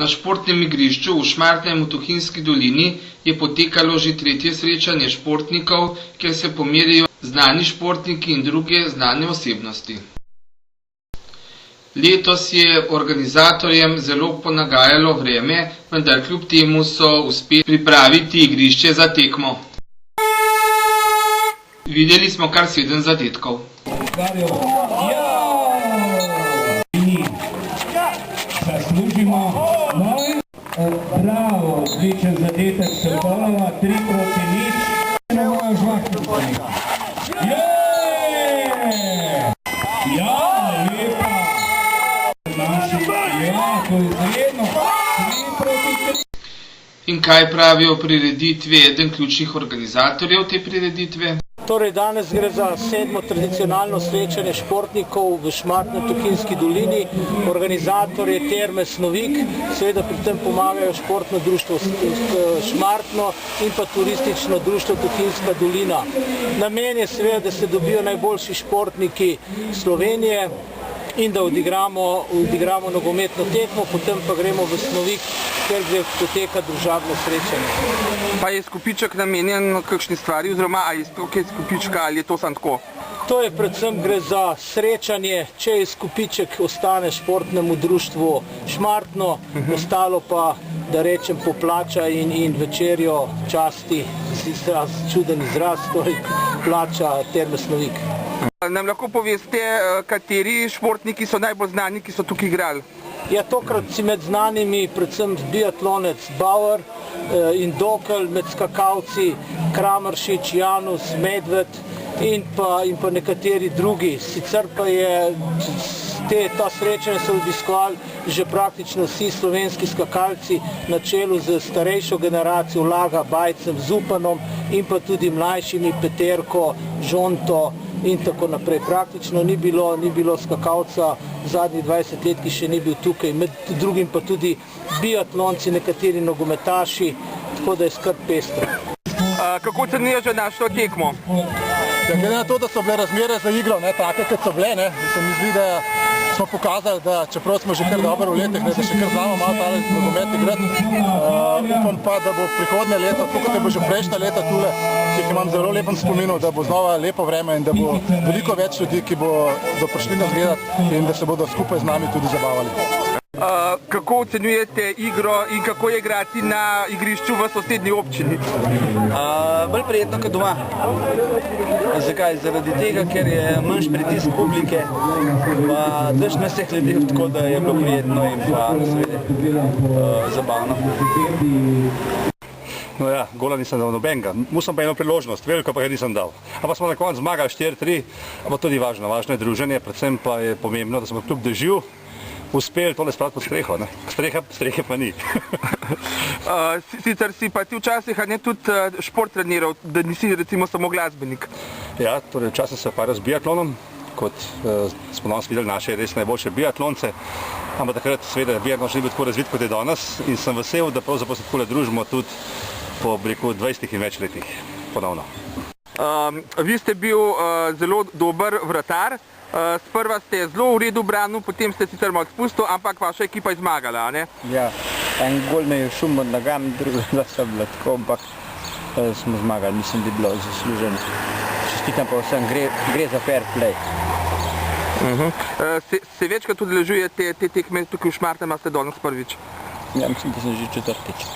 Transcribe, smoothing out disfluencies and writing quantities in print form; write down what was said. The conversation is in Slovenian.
Na športnem igrišču v Šmartnem v Tuhinjski dolini je potekalo že tretje srečanje športnikov, kjer se pomerijo znani športniki in druge znane osebnosti. Letos je organizatorjem zelo ponagajalo vreme, vendar kljub temu so uspeli pripraviti igrišče za tekmo. Videli smo kar 7 zadetkov. Zaslužimo. Bravo, odličen zadetek Sokolova, 3-0. Ne moja žvahnika. Ja, lepa. Ja, to je izredno. 3-3. In kaj pravijo prireditve eden ključnih organizatorjev te prireditve? Torej, danes gre za 7. tradicionalno srečanje športnikov v Šmartnem Tuhinjski dolini. Organizator je Terme Snovik, seveda pri tem pomagajo športno društvo Šmartno in pa turistično društvo Tuhinjska dolina. Namen je seveda, da se dobijo najboljši športniki Slovenije in da odigramo nogometno tekmo, potem pa gremo v Snovik, kjer gre poteka družabno srečanje. Pa je skupiček namenjen kakšni stvari, oziroma ali je to kaj skupička, ali je to samo tako? To je predvsem gre za srečanje, če je skupiček ostane športnemu društvu Šmartno, ostalo pa, da rečem, poplača in večerjo časti, čuden izraz, torej plača Terme Snovik. Nam lahko poveste, kateri športniki so najbolj znani, ki so tukaj igrali? Ja, tokrat si med znanimi predvsem biatlonec Bauer in Dokl, med skakalci Kramaršič, Janus, Medved in pa nekateri drugi. Sicer pa je ta srečanja so obiskovali že praktično vsi slovenski skakalci na čelu z starejšo generacijo Laga, Bajcem, Zupanom in pa tudi mlajšimi Peterko, Žonto in tako naprej. Praktično ni bilo skakalca zadnjih 20 let, ki še ni bil tukaj, med drugim pa tudi biatlonci, nekateri nogometaši, tako da je skrb pestro. Kako ocenjuješ našo tekmo? Glede na to, da so bile razmere za igro take, kot so bile, se mi zdi, da smo pokazali, da čeprav smo že kar dobro v letih, da še kar znamo malo tale nogomet igrati. Upam pa, da bo prihodnje leto, tako kot je bo že prejšnja leta tule, ki jih imam zelo lepem spominu, da bo znova lepo vreme in da bo veliko več ljudi, ki bodo prišli nas gledati in da se bodo skupaj z nami tudi zabavali. Kako ocenjujete igro in kako je igrati na igrišču v sosednji občini? Bolj prijetno kot doma. Zakaj? Zaradi tega, ker je manjši pritisk publike, pa dež na vseh ljudi, tako da je bilo prijetno in pa seveda zabavno. No ja, gola nisem dal nobenega. Musem pa eno priložnost, veliko pa ga nisem dal. Ampak smo na koncu zmagali 4-3, ampak to ni važno. Važno je druženje, predvsem pa je pomembno, da smo kljub dežju uspeli tole spraviti pod streho. Strehe pa ni. Sicer si pa ti včasih tudi šport treniral, da nisi recimo samo glasbenik. Ja, torej včasih se ukvarjal z biatlonom, kot smo danes videli naše res najboljše biatlonce, ampak takrat seveda biatlon še ni bil tako razvit kot je danes in sem vesel, da pravzaprav se takole družimo tudi po 20 in več letih ponovno. Vi ste bil zelo dober vratar. Sprva ste zelo v redu branil, potem ste sicer malo spustil, ampak vaša ekipa je zmagala, a ne? Ja, en gol me je šum od nogam, druga so bila tako, ampak smo zmagali, mislim, da je bilo zasluženo. Čestitam pa vsem, gre za fair play. Se večkrat udeležujete te tekme tukaj v Šmartnem, a ste danes prvič? Ja, mislim, da sem že četrtič.